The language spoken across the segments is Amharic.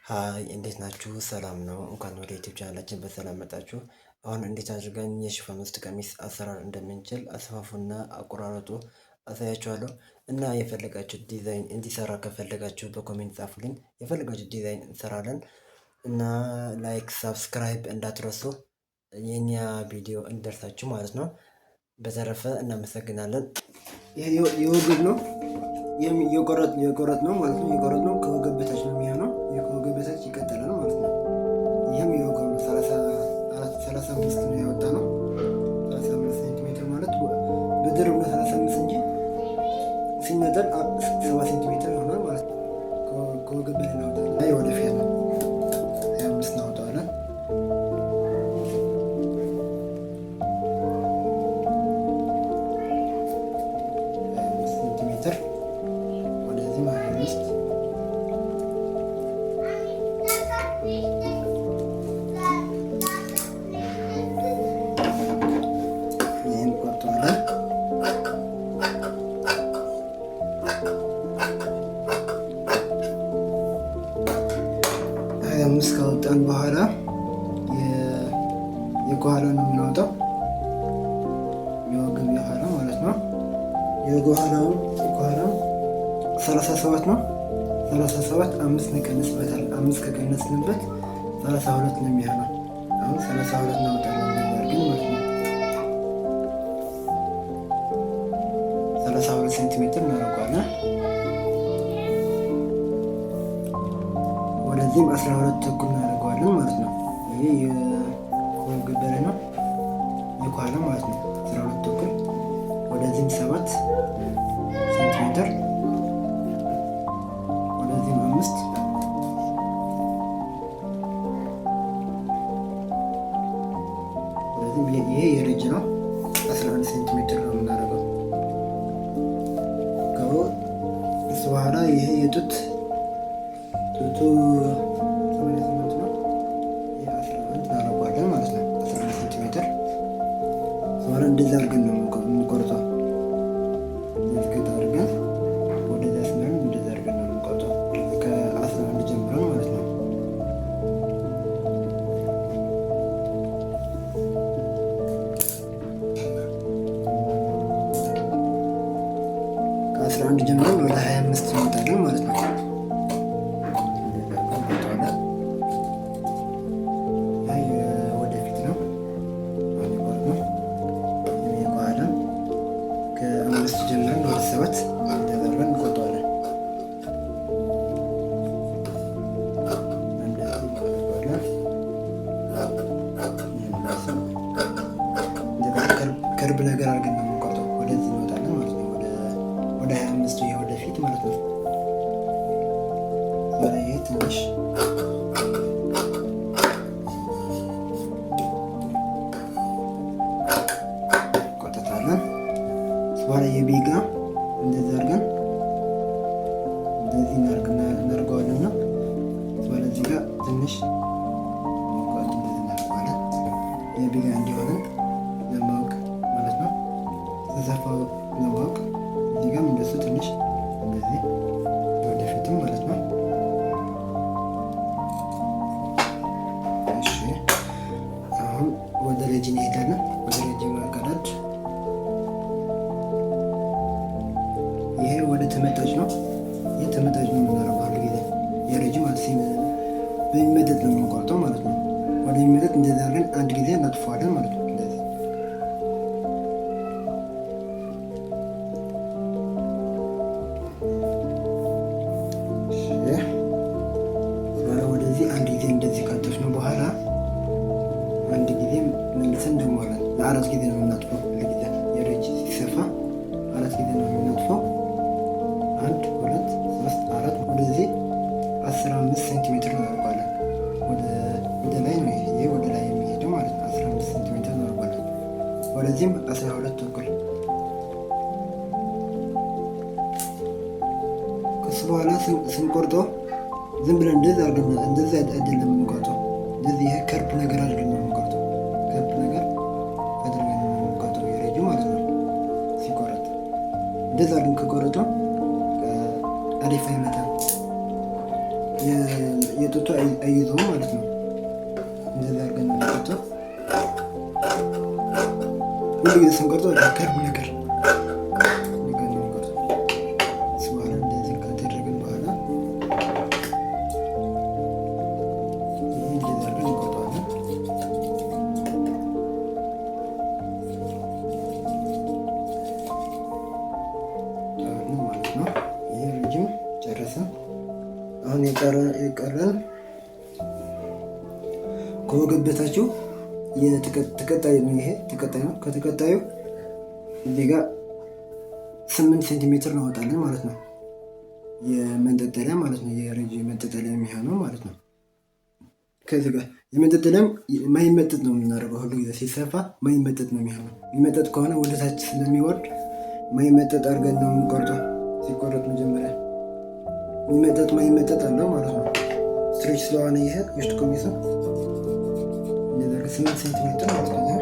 ሃይ እንዴት ናችሁ? ሰላም ነው። እንኳን ወደ ዩቲዩብ ቻናላችን በሰላም መጣችሁ። አሁን እንዴት አድርገን የሽፎን ውስጥ ቀሚስ አሰራር እንደምንችል አሰፋፉና አቆራረጡ አሳያችኋለሁ። እና የፈለጋችሁት ዲዛይን እንዲሰራ ከፈለጋችሁ በኮሜንት ጻፉልኝ። የፈለጋችሁት ዲዛይን እንሰራለን። እና ላይክ ሳብስክራይብ እንዳትረሱ የኛ ቪዲዮ እንዲደርሳችሁ ማለት ነው። በተረፈ እናመሰግናለን። የወገብ ነው የቆረጥ ነው ማለት ነው። የቆረጥ ነው ከወገብ በታች ነው የሚሆነው። ከወገብ በታች ይቀጥላል ማለት ነው። ይህም የወገብ ነው 35 ነው ያወጣ ነው። 35 ሴንቲሜትር ማለት በድርብ ነው 35 እንጂ ሲነጠል 7 ሴንቲሜትር ይሆናል ማለት ነው። ከወገብ በላይ እናወጣለን። ወደፊት ነው 25 እናወጣዋለን። ይህን ቆርጠዋለን። 25 ካወጣን በኋላ የኋላ ነው የምናወጣው። የወገብ የኋላ ማለት ነው። የኋላው 37 ነው። 37 5 እንቀንስበታል። 5 ከቀነስንበት 32 ነው የሚሆነው። አሁን 32 እናወጣለን ነበር ግን ማለት ነው 32 ሴንቲሜትር እናደርገዋለን። ወደዚህም 12 ተኩል እናደርገዋለን ማለት ነው። ይሄ የወገብ በላይ ነው የኋላ ማለት ነው 12 ተኩል። ወደዚህም 7 ሴንቲሜትር ወደዚህም 5 ይሄ የረጅ ነው 11 ሴንቲሜትር ነው የምናደርገው። እሱ በኋላ ይሄ የጡቱ 88 ነው። ይሄ 11 እናደርገዋለን ማለት ነው 11 ሴንቲሜትር። በኋላ እንደዛ አድርገን ነው የምንቆርጠው። ዝግት አድርገን ወደዛ ስናን እንደዛ አድርገን ነው የምንቆርጠው ከ11 ጀምረን ማለት ነው። ከ11 ጀምረን ወደ 25 እንመጣለን ማለት ነው። ወደፊት ነው ከ5 ጀምረን ወደ 7 እንደዘረን እንቆጠዋለን። ከርብ ነገር አድርገን ነው የምንቆርጠው። ወደዚህ እንወጣለን ማለት ነው። ወደ 25 ወደፊት ማለት ነው። ይሄ ትንሽ ቆጥታለን። በኋላ የቤጋ እንደዚህ አድርገን እንደዚህ እናደርገዋለን ነው። በኋላ እዚህ ጋር ትንሽ እንደዚህ እናደርገዋለን የቤጋ እንዲሆንን ለማወቅ ማለት ነው። ተሰፋው ለማወቅ እዚህ ጋርም እንደሱ ትንሽ እንደዚህ ወደፊትም ማለት ነው። እሺ አሁን ወደ ረጅም እንሄዳለን። ወደ ረጅም ቀዳድ ይሄ ወደ ተመጣጭ ነው። ይሄ ተመጣጭ ነው የምናደርገው ሁሉ ጊዜ የረጅም በሚመጠጥ ነው የምንቆርጠው ማለት ነው። ወደ የሚመጠጥ እንደዛ አድርገን አንድ ጊዜ እናጥፈዋለን ማለት ነው። እንደዚህ ወደዚህ አንድ ጊዜ እንደዚህ ካጠፍነው በኋላ አንድ ጊዜ መልሰን እንደሞላለን። ለአራት ጊዜ ነው የምናጥፈው። ለጊዜ የረጅ ሲሰፋ 4 ጊዜ ነው የምናጥፈው። 1 2 3 4 ወደዚህ 15 ሴንቲሜትር እናደርገዋለን። ወደ ላይ ነው ይሄ ወደ ላይ የሚሄደው ማለት ነው። 15 ሴንቲሜትር እናደርገዋለን። ወደዚህም 12 ተኩል። ከሱ በኋላ ስንቆርጠው ዝም ብለን እንደዚህ አድርገን እንደዚህ አይደለም የምንቆርጠው። እንደዚህ ይሄ ከርብ ነገር አድርገን ነው የምንቆርጠው። ከርብ ነገር አድርገን ነው የምንቆርጠው የረጅም ማለት ነው። ሲቆረጥ እንደዚህ አድርገን ከቆረጠው አሪፍ አይመጣም። የጡቱ አይይዘውም ማለት ነው። እንደዚህ አድርገን የምንቆርጠው ሁሉ ጊዜ ስንቆርጠው ከርብ ነገር በኋላ እንደዚህ ካደረግን በኋላ ይህ እንደዚህ አድርገን እንቆርጠዋለን። ማለት ነው። ይህ ረጅም ጨረስን። አሁን የቀረን ከወገብ በታችሁ ተቀጣይ ነው። ይሄ ተቀጣይ ነው። ከተቀጣዩ እዚህ ጋር 8 ሴንቲሜትር እናወጣለን ማለት ነው። የመንጠጠሪያ ማለት ነው። የረጅም መንጠጠሪያ የሚሆነው ማለት ነው። ከዚህ ጋር የመንጠጠሪያም ማይመጠጥ ነው የምናደርገው። ሁሉ ጊዜ ሲሰፋ ማይመጠጥ ነው የሚሆነው። የሚመጠጥ ከሆነ ወደታች ስለሚወርድ ማይመጠጥ አድርገን ነው የምንቆርጠው። ሲቆረጥ መጀመሪያ ማይመጠጥ አለው ማለት ነው። ስትሬች ስለሆነ ይሄ ውስጥ ኮሚሱ 8 ሴንቲሜትር ማለት ነው።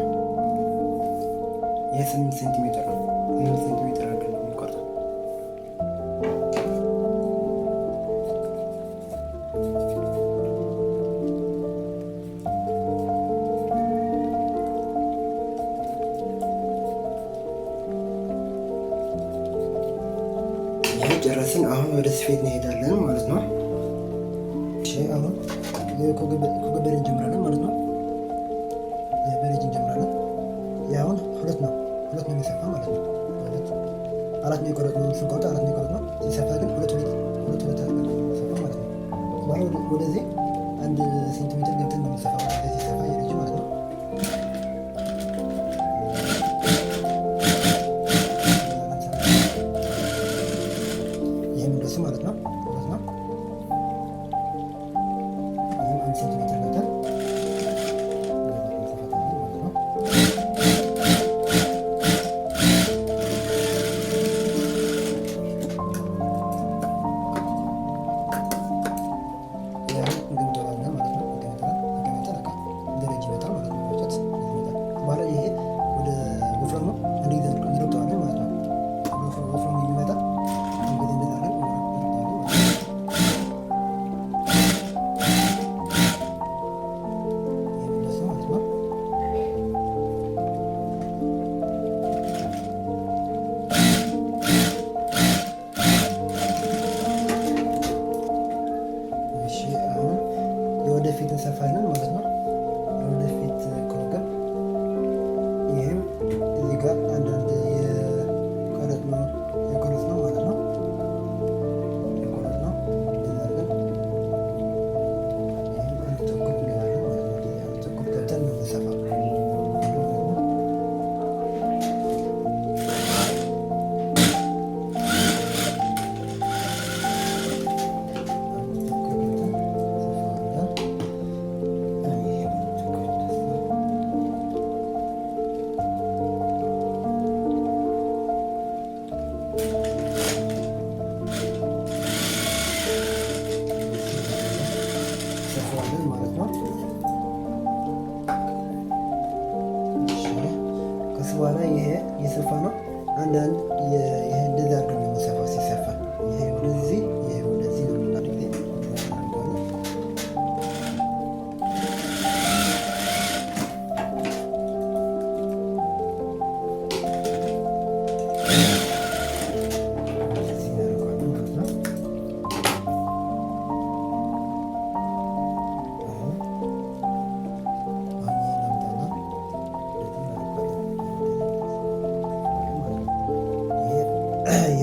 ይሄ 8 ሴንቲሜትር ነው። 8 ሴንቲሜትር አድርገን ነው የምንቆርጠው። ይሄ ጨረስን። አሁን ወደ ስፌት እንሄዳለን ማለት ነው። እሺ አሁን ከገበሬ እንጀምራለን ማለት ነው። በረጅ እንጀምራለን። ያሁን ሁለት ነው የሚሰፋ ማለት ነው። አራት ነው የቆረጥነው። ስንቆርጥ አራት ነው የቆረጥነው። ሲሰፋ ግን ሁለት አድርገን ነው የሚሰፋ ማለት ነው። በኋላ ወደዚህ 1 ሴንቲሜትር ገብተን ነው የሚሰፋ ማለት ነው። ሲሰፋ የረጅ ማለት ነው። ይህም እንደሱ ማለት ነው። ይህም 1 ሴንቲሜትር ገብተን የወደፊት እንሰፋለን ማለት ነው። የወደፊት ከወገብ ይህም እዚህ ጋር አንዳንድ የቆረጥ ነው ማለት ነው። የቆረጥ ነው ይህም አንድ ተኩል እንገባለን ማለት ነው። አንድ ተኩል ገብተን ነው የምንሰፋው። ማለት ነው። ከሱ በኋላ ይሄ የሰፋ ነው። አንዳንድ ይሄ እንደዛ አድርገን ነው የሚሰፋው። ሲሰፋ ይሄ ወደዚህ ይሄ ወደዚህ ነው የምናደርገው።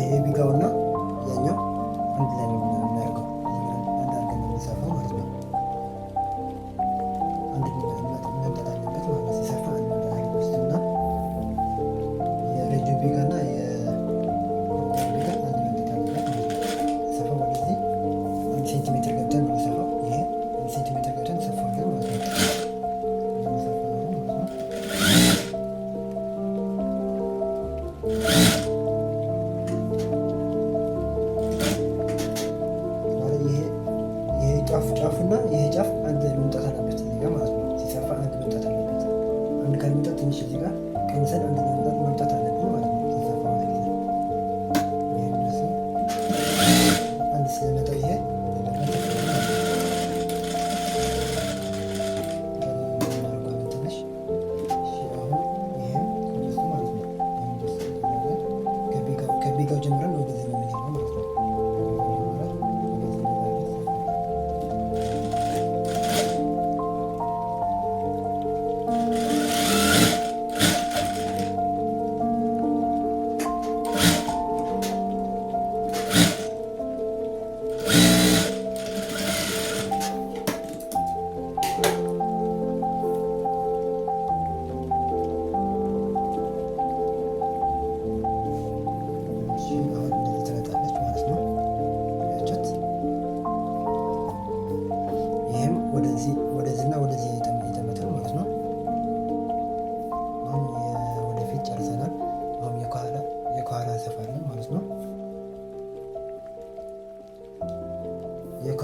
የቢጋውና ያኛው አንድ ላይ ነው የምናደርገው። አንድ አድርገን ነው የምንሰፋው ማለት ነው። አንድ መምጠጥ አለበት ማለት ነው። ሲሰፋ አንድ መምጠጥ አለበት ውስጥና የረጅም ቢጋና የቢጋ አንድ መምጠጥ አለበት ማለት ነው። ሰፋ ወደዚህ 1 ሴንቲሜትር ገብተን ነው የምንሰፋው። ይሄ 1 ሴንቲሜትር ገብተን እንሰፋለን ማለት ነው። ጫፉና ይሄ ጫፍ አንድ መምጣት አለበት እዚህ ጋር ማለት ነው። ሲሰፋ አንድ መምጣት አለበት። አንድ ካልመጣት ትንሽ እዚህ ጋር ቀንሰን አንድ መምጣት አለብን ማለት ነው። ሲሰፋ ማለት ነው። ይሄ ድረስ አንድ ስለመጣ ይሄ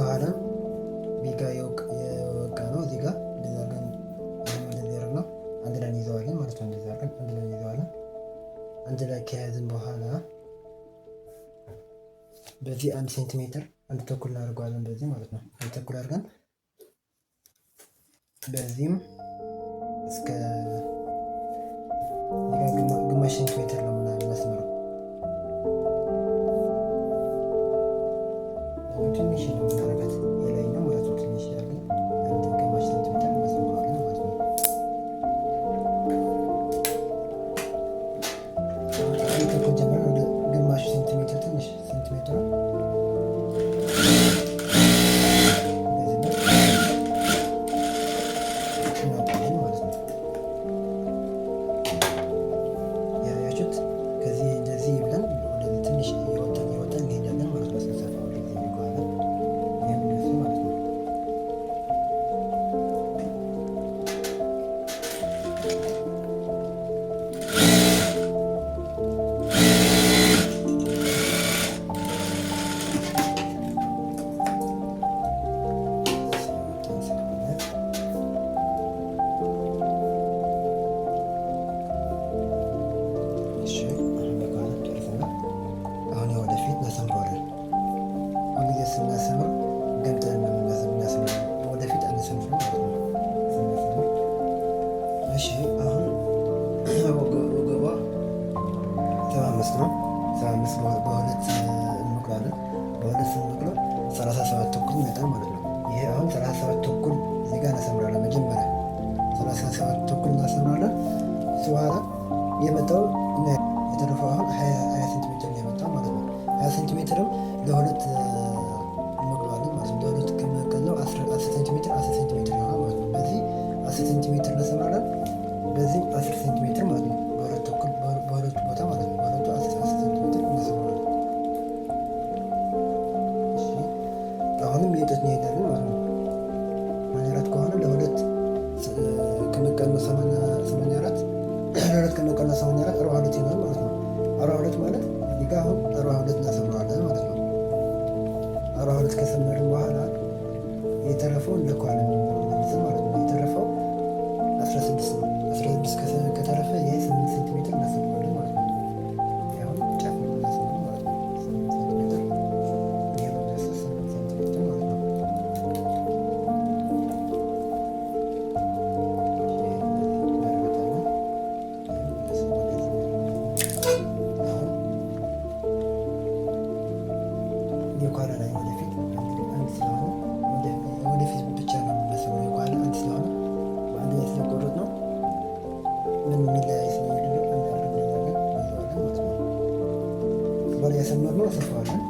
በኋላ ቢጋ የወጋ ነው እዚህ ጋር እንደዛ አድርገን እንደዚህ ያደርግ ነው አንድ ላይ እንይዘዋለን ማለት ነው። እንደዛ አድርገን አንድ ላይ እንይዘዋለን። አንድ ላይ ከያዝን በኋላ በዚህ 1 ሴንቲሜትር 1 ተኩል እናደርገዋለን በዚህ ማለት ነው። 1 ተኩል አድርገን በዚህም እስከ ግማሽ ሴንቲሜትር ነው መስመሩ ትንሽ ነው የምናደርጋት የላይኛው ማለት ነው። ትንሽ ያለ ግማሽ ሴንቲሜትር መስመራለን ማለት ነው። ከኩል ጀምረን ወደ ግማሽ ሴንቲሜትር ትንሽ ሴንቲሜትር ስናሰምር ገምተን ነው የምናሰምረው። ወደፊት አናሰምርም ማለት ነው ስናሰምር። እሺ አሁን ወገቧ 75 ነው። 75 በሁለት እንመክራለን። በሁለት ስንመክረው 37 ተኩል ይመጣል ማለት ነው። ይሄ አሁን 37 ተኩል እዚህ ጋር እናሰምራለን። መጀመሪያ 37 ተኩል እናሰምራለን። እሱ በኋላ የመጣው የተረፈው አሁን 20 ሴንቲሜትር ነው የመጣው ማለት ነው። 20 ሴንቲሜትርም ለሁለት እንመክረዋለን ማለት ነው። ለሁለት ከመከለው 10 ሴንቲሜትር 10 ሴንቲሜትር ይሆናል ማለት ነው። በዚህ 10 ሴንቲሜትር እናሰምራለን። በዚህ 10 ሴንቲሜትር ማለት ነው። በሁለት ተኩል በሁለቱ ቦታ ማለት ነው። በሁለቱ 10 ሴንቲሜትር እናሰምራለን። እሺ አሁንም እየጠት እንሄዳለን ማለት ነው። 84 ከሆነ ለሁለት ከመቀነስ 84 ለሁለት ከመቀነስ 84 42 ይሆናል ማለት ነው። 42 ማለት እዚህ ጋር አሁን 42 እናሰምራለን ማለት ነው። 42 ከሰመርን በኋላ የተረፈው እንለካዋለን ማለት ነው። የተረፈው 16 ነው። 16 ከተረፈ ይሄ 8 ሴንቲሜትር እናሰምራለን ማለት ነው። አሁን ጫፍ ነው እናሰምራለን ማለት ነው። 8 ሴንቲሜትር ይሄ ነው 8 ሴንቲሜትር ማለት ነው። የኋላ ላይ ወደፊት አንድ ስለሆነ ወደፊት ብቻ ነው የምናሰምረው። የኋላ አንድ ስለሆነ በአንድ ላይ ስለቆረጥ ነው ምን የሚለያይ ስለሌለ አንድ አድርገን እንይዘዋለን ማለት ነው። በላይ ያሰመርነው እንሰፋዋለን።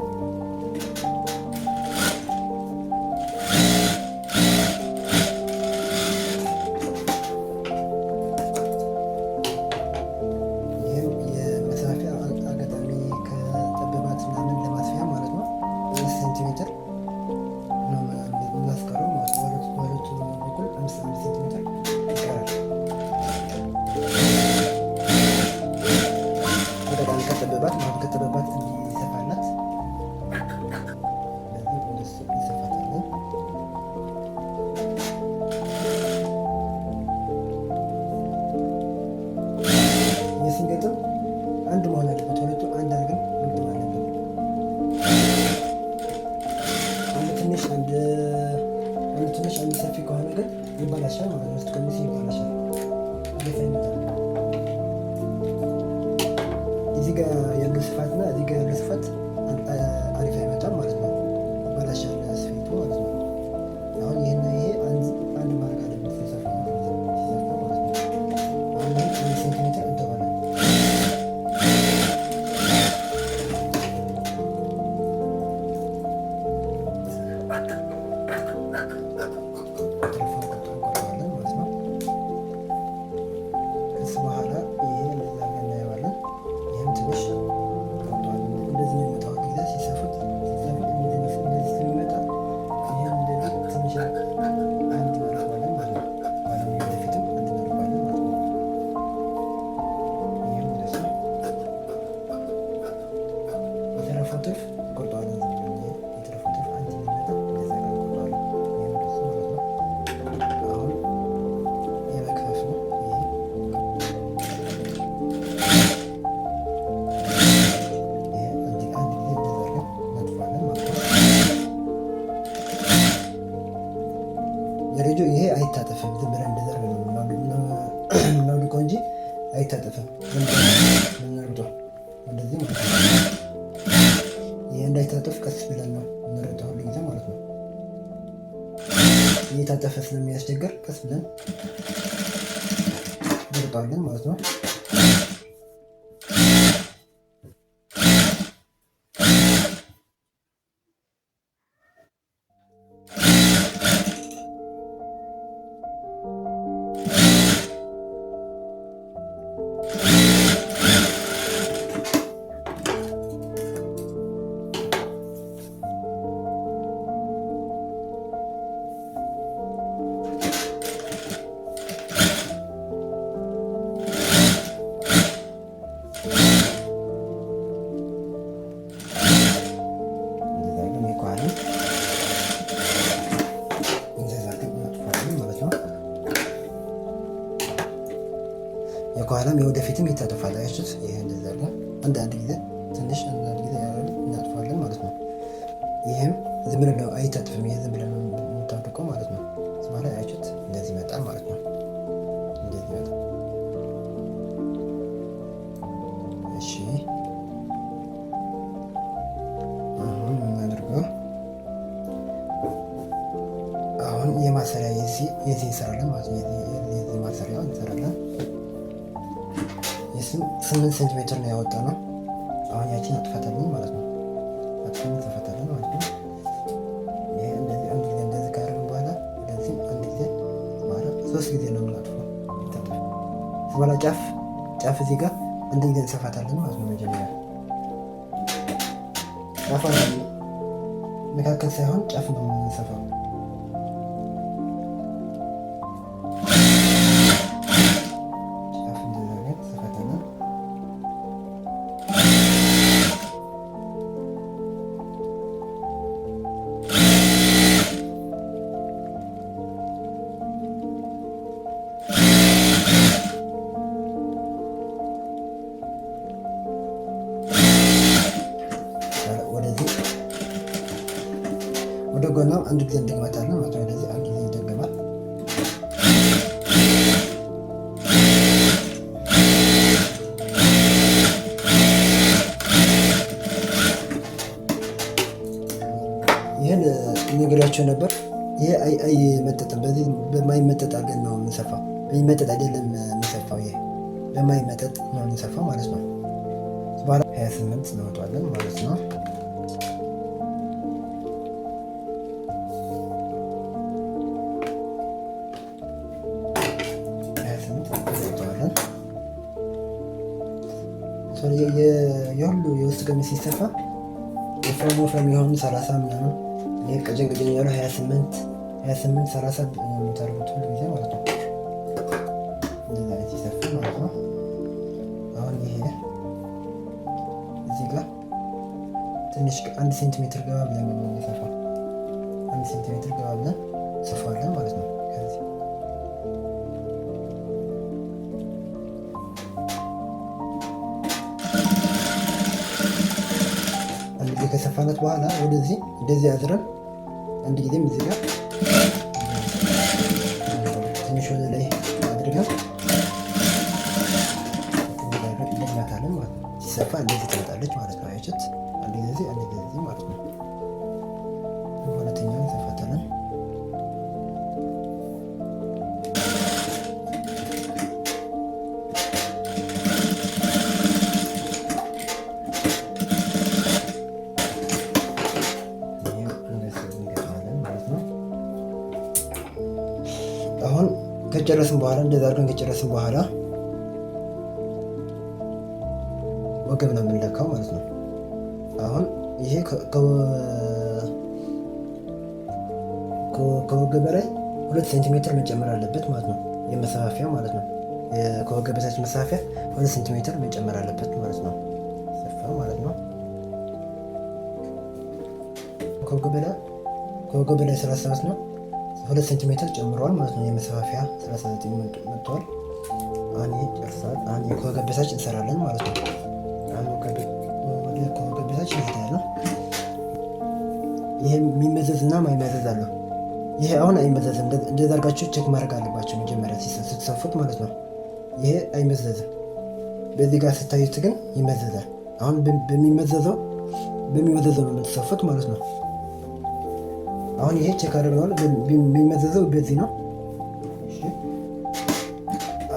ይህም የመሳፊያ አጋጣሚ ከጠበባት ምናምን ለማስፊያ ማለት ነው። 5 ሴንቲሜትር ነው የምናስቀረው ማለት ነው። በሁለቱ በኩል 5 ሴንቲሜትር ይቀራል። በጣም ከጠበባት ማለት ከጠበባት እንዲሰፋላት በዚህ እንደሱ እንሰፋታለን። ስንገጥም አንድ መሆን አለበት። ሁለቱ አንድ አድርገን መግጠም አለብን። አንድ ትንሽ አንድ ሰፊ ከሆነ ግን ይበላሻል ማለት ነው። ስትቀንስ ይበላሻል፣ አሪፍ አይመጣም። እዚህ ጋር ያለው ስፋትና እዚህ ጋር ያለው ስፋት አሪፍ አይመጣም ማለት ነው። ይበላሻል ስፌቱ ማለት ነው። አሁን ይሄና ይሄ አንድ ማድረግ አለበት ሲሰፋ ማለት ነው። አሁን 1 ሴንቲሜትር እንተዋለን። በኋላ ይሄን እንደዛ እናየዋለን። ይህም ትንሽ እንደዚህ የሚመጣው ጊዜ ሲሰፋ ፔጁ ይሄ አይታጠፍም። ዝም ብለን እንደዛ ነው የምናውልቀው እንጂ አይታጠፍም። ምንርጦ እንደዚህ ማለት ነው። ይሄ እንዳይታጠፍ ቀስ ብለን ነው የምንረጠው ሁሉ ጊዜ ማለት ነው። እየታጠፈ ስለሚያስቸግር ቀስ ብለን እንርጣለን ማለት ነው። የኋላም የወደፊትም ይታጠፋል። አያችሁት? ይሄ እንደዛ አለ። አንዳንድ ጊዜ ትንሽ አንዳንድ ጊዜ እናጥፋለን ማለት ነው። ይሄም ዝም ብለን ነው አይታጠፍም። ይሄ ዝም ብለን ነው የምታወልቀው ማለት ነው። ስማላ አያችሁት? እንደዚህ ይመጣል ማለት ነው። እንደዚህ ይመጣል። እሺ አሁን የምናደርገው አሁን የማሰሪያ የዚህ እንሰራለን ማለት ነው። የዚህ ማሰሪያው እንሰራለን። 8 ሴንቲሜትር ነው ያወጣው ነው። አሁን ያችን አጥፋታለን ማለት ነው። አጥፋን ተፈታለን ማለት ነው። ይሄ እንደዚህ አንድ ጊዜ እንደዚህ ካደረግን በኋላ እንደዚህ አንድ ጊዜ ማለት 3 ጊዜ ነው የምናጥፈው። በኋላ ጫፍ እዚህ ጋር አንድ ጊዜ እንሰፋታለን ማለት ነው። መጀመሪያ ጫፍ መካከል ሳይሆን ጫፍ ነው የምንሰፋው። ወደ ጎናም አንድ ጊዜ እንደግመታለን ማለት ነው። ወደዚህ አንድ ጊዜ ይደገማል። ይህን ነገራቸው ነበር። ይሄ አይመጠጥም። በዚህ በማይመጠጥ አድርገን ነው የምንሰፋው። በሚመጠጥ አይደለም የምንሰፋው። ይሄ በማይመጠጥ ነው የምንሰፋው ማለት ነው። በኋላ 28 እናወጣለን ማለት ነው። የሁሉ የውስጥ ቀሚስ ሲሰፋ ወፍራም የሆኑ 30 ምናምን ይሄ ቀጭን ያሉ 28 30 የምታደርጉት ሁሉ ጊዜ ማለት ነው። እንደዛ ሲሰፋ ማለት ነው። አሁን ይሄ እዚህ ጋር ትንሽ 1 ሴንቲሜትር ገባ ብለን ነው የምንሰፋው። 1 ሴንቲሜትር ገባ ብለን ሰፋለን ማለት ነው። ከዚህ ከሰፋነት በኋላ ወደዚህ እንደዚህ አዝረን አንድ ጊዜም እዚህ ጋር ትንሽ ወደ ላይ አድርገን እንደማታለን ማለት ነው። ሲሰፋ እንደዚህ ትመጣለች ማለት ነው። አያችሁት? አንድ ጊዜ ማለት ነው። ሁለተኛውን እንሰፋታለን። አሁን ከጨረስን በኋላ እንደዛ አድርገን ከጨረስን በኋላ ወገብ ነው የምንለካው ማለት ነው። አሁን ይሄ ከወገብ በላይ 2 ሴንቲሜትር መጨመር አለበት ማለት ነው። የመሰፋፊያ ማለት ነው። ከወገብ በታች መሰፋፊያ 2 ሴንቲሜትር መጨመር አለበት ማለት ነው። ሰፋ ማለት ነው። ከወገብ በላይ 37 ነው። 2 ሴንቲሜትር ጨምሯል ማለት ነው። የመሰፋፊያ 39 መጥቷል። አሁን ይሄ ጨርሳል። አሁን ከወገብ በታች እንሰራለን ማለት ነው። አሁን ከወገብ በታች እንሰራለን። ይሄ የሚመዘዝ እና ማይመዘዝ አለው። ይሄ አሁን አይመዘዝም። እንደዛ አድርጋችሁ ቼክ ማድረግ አለባቸው መጀመሪያ ስትሰፉት ማለት ነው። ይሄ አይመዘዝም። በዚህ ጋር ስታዩት ግን ይመዘዛል። አሁን በሚመዘዘው ነው የምትሰፉት ማለት ነው። አሁን ይሄ ቼክ አድርገዋል። የሚመዘዘው በዚህ ነው።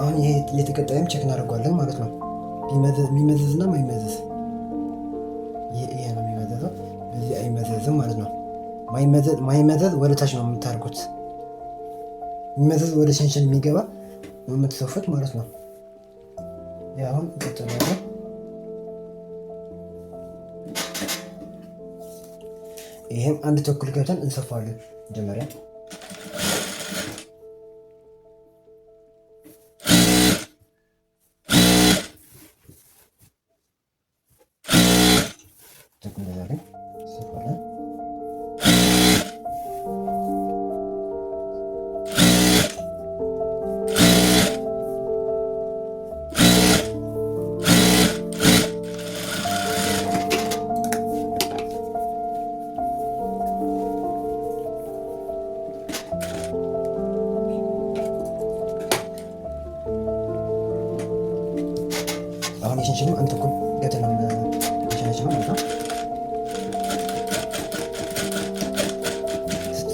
አሁን ይሄ የተቀጣይም ቼክ እናደርገዋለን ማለት ነው። የሚመዘዝና ማይመዘዝ ይሄ ነው የሚመዘዘው። በዚህ አይመዘዝም ማለት ነው። ማይመዘዝ ወደ ታች ነው የምታርጉት። የሚመዘዝ ወደ ሸንሸን የሚገባ ነው የምትሰፉት ማለት ነው። አሁን እንቀጥላለን። ይህም አንድ ተኩል ገብተን እንሰፋለን መጀመሪያ አሁን የሽንሽኑ አንድ ተኩል ገብተን ነው የሸነሽነው ማለት ነው።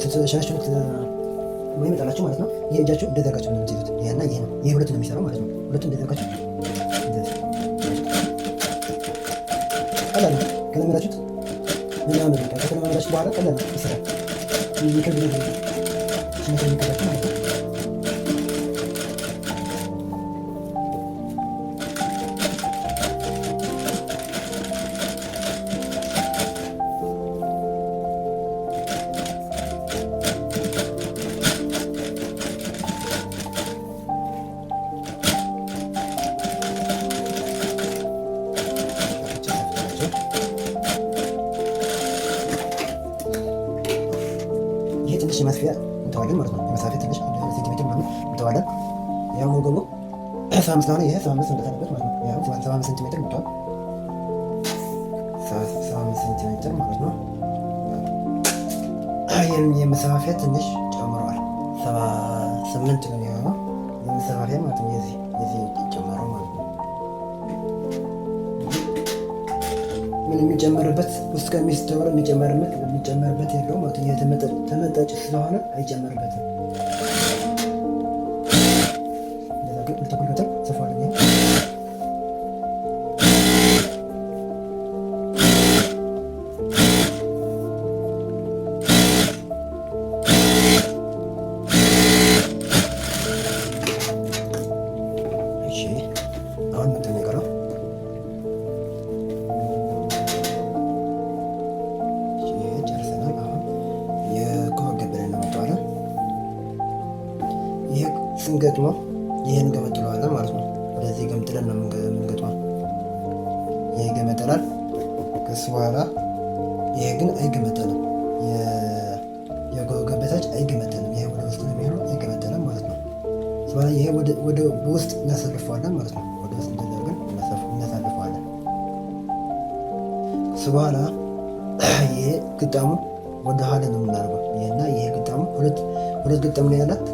ስትሸነሽኑት የማይመጣላችሁ ማለት ነው። ይሄ እጃችሁ እንደዘርጋችሁ ነው የምትይዙት። ይሄና ይሄ ነው። ይሄ ሁለቱን ነው የሚሰራው ማለት ነው። ሁለቱን እንደዘርጋችሁ ቀላል ነው። ከለመዳችሁት ምናምን ከተለማመዳችሁ በኋላ ቀላል ነው ይሰራል። የሚከብድ ሽንሽን የሚከብዳችሁ ማለት ነው። ትንሽ የማስፊያ እንተዋለን ማለት ነው። የመሳፊያ ትንሽ ሴንቲሜትር ምናምን እንተዋለን። ያው ሞገቡ 75 ሆነ። ይሄ 75 እንደታለበት ማለት ነው። ያው 75 ሴንቲሜትር እንተዋል። 75 ሴንቲሜትር ማለት ነው። የመሳፊያ ትንሽ ጨምረዋል። 78 ነው የሚሆነው የመሳፊያ ማለት ነው። የዚህ ጨምረው ማለት ነው። ምን የሚጨመርበት ውስጥ ቀሚስ ተብሎ የሚጨመርበት የለውም ማለት ነው። ተመጣጭ ስለሆነ አይጨመርበትም። እንደዛ ግን ልተኩልበትም ሰፋለኝ። እሺ አሁን ምንድን ነው የቀረው? ስንገጥመው ይሄን ገመጥለዋለን ማለት ነው። ወደዚህ ገምጥለን ነው የምንገጥመው። ይሄ ገመጠላል። ከሱ በኋላ ይሄ ግን አይገመጠልም። የገበታች አይገመጠልም። ይሄ ወደ ውስጥ ነው የሚሆነው። አይገመጠልም ማለት ነው። ስለዚህ ይሄ ወደ ውስጥ እናሳልፈዋለን ማለት ነው። ወደ ውስጥ እንደዛርገን እናሳልፈዋለን። ከሱ በኋላ ይሄ ግጣሙ ወደ ኋላ ነው የምናደርገው። ይሄና ይሄ ግጣሙ ሁለት ግጣም ነው ያላት።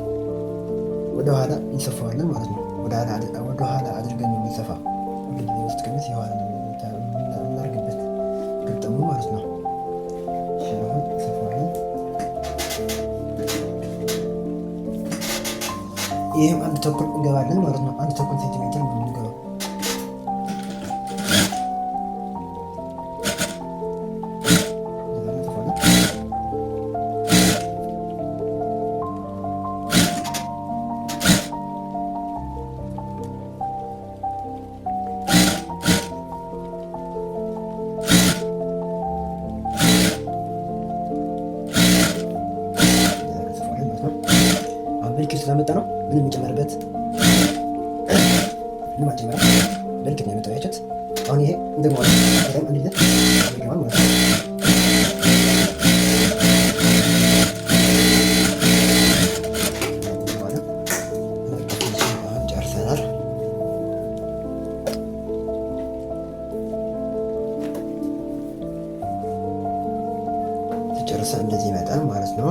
ወደ ኋላ እንሰፋዋለን ማለት ነው። ወደ ኋላ አድርገን ነው የምንሰፋ። ሁሉ ውስጥ ቀሚስ የኋላ የምናደርግበት ግጥሙ ማለት ነው። ሽራውን እንሰፋዋለን። ይህም አንድ ተኩል እንገባለን ማለት ነው። አንድ ተኩል ሴንቲሜትር ነው የምንገባው። በልኬት ስላመጣ ነው። ምንም የሚጨመርበት ምንም አልጨመረም። በልኬት ነው የመጣው። ያችሁት አሁን ይሄ እንደግመዋል። በጣም እንዲለት ይገባል ማለት ነው። ጨርሰናል። ተጨርሰን እንደዚህ ይመጣል ማለት ነው።